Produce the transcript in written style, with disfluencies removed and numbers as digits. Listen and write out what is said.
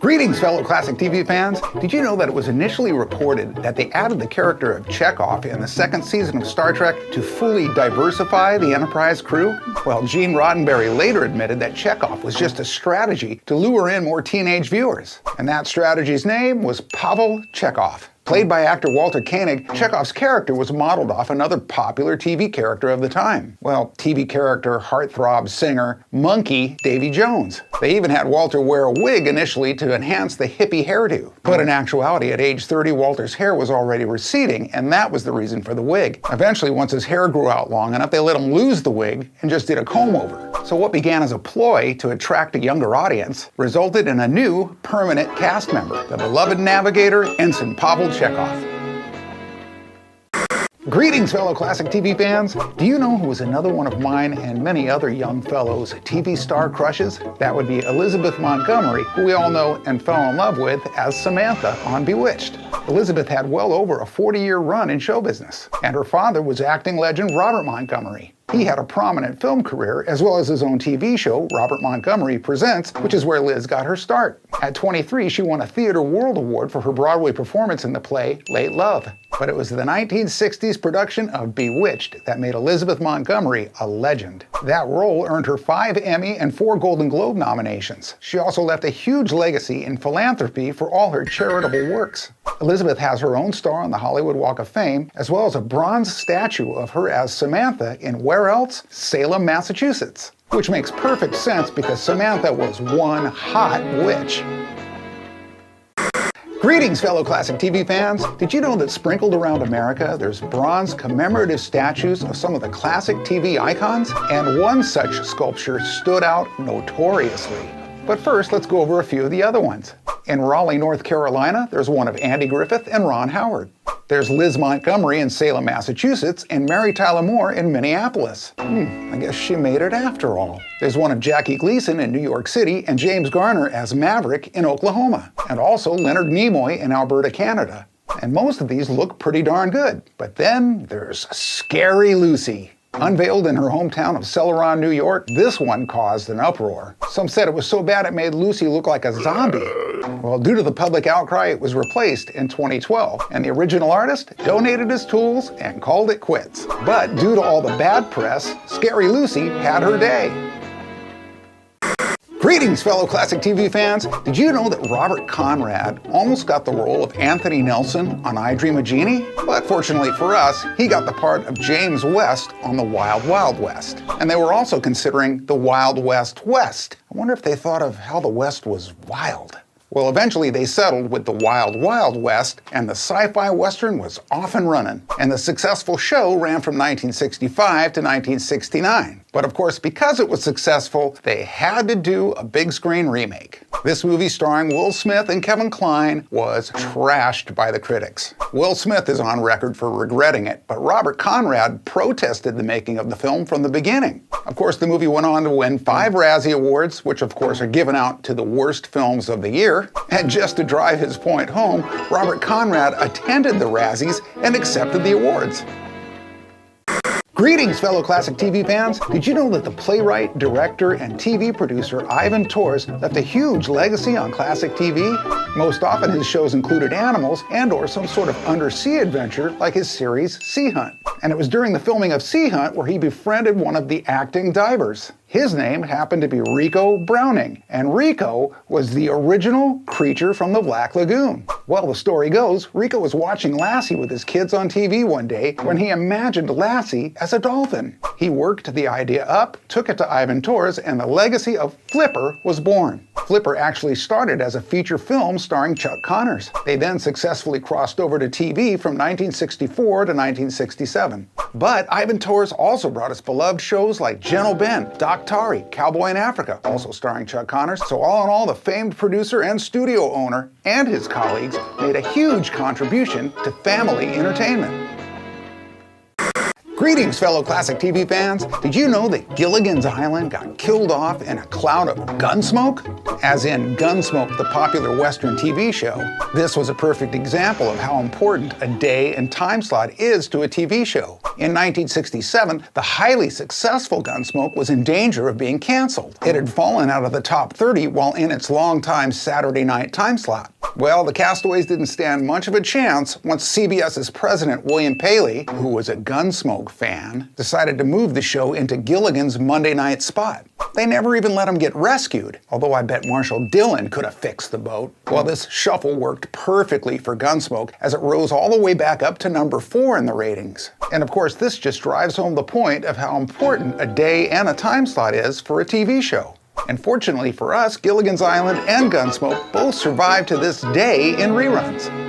Greetings, fellow classic TV fans. Did you know that it was initially reported that they added the character of Chekhov in the second season of Star Trek to fully diversify the Enterprise crew? Well, Gene Roddenberry later admitted that Chekhov was just a strategy to lure in more teenage viewers. And that strategy's name was Pavel Chekhov. Played by actor Walter Koenig, Chekhov's character was modeled off another popular TV character of the time. Well, TV character, heartthrob, singer, monkey Davy Jones. They even had Walter wear a wig initially to enhance the hippie hairdo. But in actuality, at age 30, Walter's hair was already receding, and that was the reason for the wig. Eventually, once his hair grew out long enough, they let him lose the wig and just did a comb over. So what began as a ploy to attract a younger audience resulted in a new, permanent cast member, the beloved navigator, Ensign Pavel Chekhov. Greetings, fellow classic TV fans. Do you know who was another one of mine and many other young fellows' TV star crushes? That would be Elizabeth Montgomery, who we all know and fell in love with as Samantha on Bewitched. Elizabeth had well over a 40-year run in show business, and her father was acting legend Robert Montgomery. He had a prominent film career, as well as his own TV show, Robert Montgomery Presents, which is where Liz got her start. At 23, she won a Theatre World Award for her Broadway performance in the play Late Love. But it was the 1960s production of Bewitched that made Elizabeth Montgomery a legend. That role earned her 5 Emmy and 4 Golden Globe nominations. She also left a huge legacy in philanthropy for all her charitable works. Elizabeth has her own star on the Hollywood Walk of Fame, as well as a bronze statue of her as Samantha in where else? Salem, Massachusetts. Which makes perfect sense because Samantha was one hot witch. Greetings, fellow classic TV fans. Did you know that sprinkled around America there's bronze commemorative statues of some of the classic TV icons? And one such sculpture stood out notoriously. But first, let's go over a few of the other ones. In Raleigh, North Carolina, there's one of Andy Griffith and Ron Howard. There's Liz Montgomery in Salem, Massachusetts, and Mary Tyler Moore in Minneapolis. I guess she made it after all. There's one of Jackie Gleason in New York City and James Garner as Maverick in Oklahoma. And also Leonard Nimoy in Alberta, Canada. And most of these look pretty darn good. But then there's Scary Lucy. Unveiled in her hometown of Celeron, New York, this one caused an uproar. Some said it was so bad it made Lucy look like a zombie. Well, due to the public outcry, it was replaced in 2012, and the original artist donated his tools and called it quits. But due to all the bad press, Scary Lucy had her day. Greetings, fellow classic TV fans. Did you know that Robert Conrad almost got the role of Anthony Nelson on I Dream of Jeannie? But fortunately for us, he got the part of James West on The Wild Wild West. And they were also considering The Wild West West. I wonder if they thought of how the West was wild. Well, eventually they settled with The Wild Wild West, and the sci-fi western was off and running. And the successful show ran from 1965 to 1969. But of course, because it was successful, they had to do a big screen remake. This movie, starring Will Smith and Kevin Kline, was trashed by the critics. Will Smith is on record for regretting it, but Robert Conrad protested the making of the film from the beginning. Of course, the movie went on to win 5 Razzie Awards, which of course are given out to the worst films of the year. And just to drive his point home, Robert Conrad attended the Razzies and accepted the awards. Greetings, fellow classic TV fans. Did you know that the playwright, director, and TV producer Ivan Torres left a huge legacy on classic TV? Most often his shows included animals and/or some sort of undersea adventure like his series Sea Hunt. And it was during the filming of Sea Hunt where he befriended one of the acting divers. His name happened to be Rico Browning, and Rico was the original creature from the Black Lagoon. Well, the story goes, Rico was watching Lassie with his kids on TV one day when he imagined Lassie as a dolphin. He worked the idea up, took it to Ivan Torres, and the legacy of Flipper was born. Flipper actually started as a feature film starring Chuck Connors. They then successfully crossed over to TV from 1964 to 1967. But Ivan Torres also brought us beloved shows like Gentle Ben, Doc Tari, Cowboy in Africa, also starring Chuck Connors. So all in all, the famed producer and studio owner and his colleagues made a huge contribution to family entertainment. Greetings, fellow classic TV fans. Did you know that Gilligan's Island got killed off in a cloud of gunsmoke? As in Gunsmoke, the popular Western TV show. This was a perfect example of how important a day and time slot is to a TV show. In 1967, the highly successful Gunsmoke was in danger of being canceled. It had fallen out of the top 30 while in its longtime Saturday night time slot. Well, the castaways didn't stand much of a chance once CBS's president William Paley, who was a Gunsmoke fan, decided to move the show into Gilligan's Monday night spot. They never even let him get rescued, although I bet Marshall Dillon could have fixed the boat. Well, this shuffle worked perfectly for Gunsmoke as it rose all the way back up to number 4 in the ratings. And of course, this just drives home the point of how important a day and a time slot is for a TV show. And fortunately for us, Gilligan's Island and Gunsmoke both survive to this day in reruns.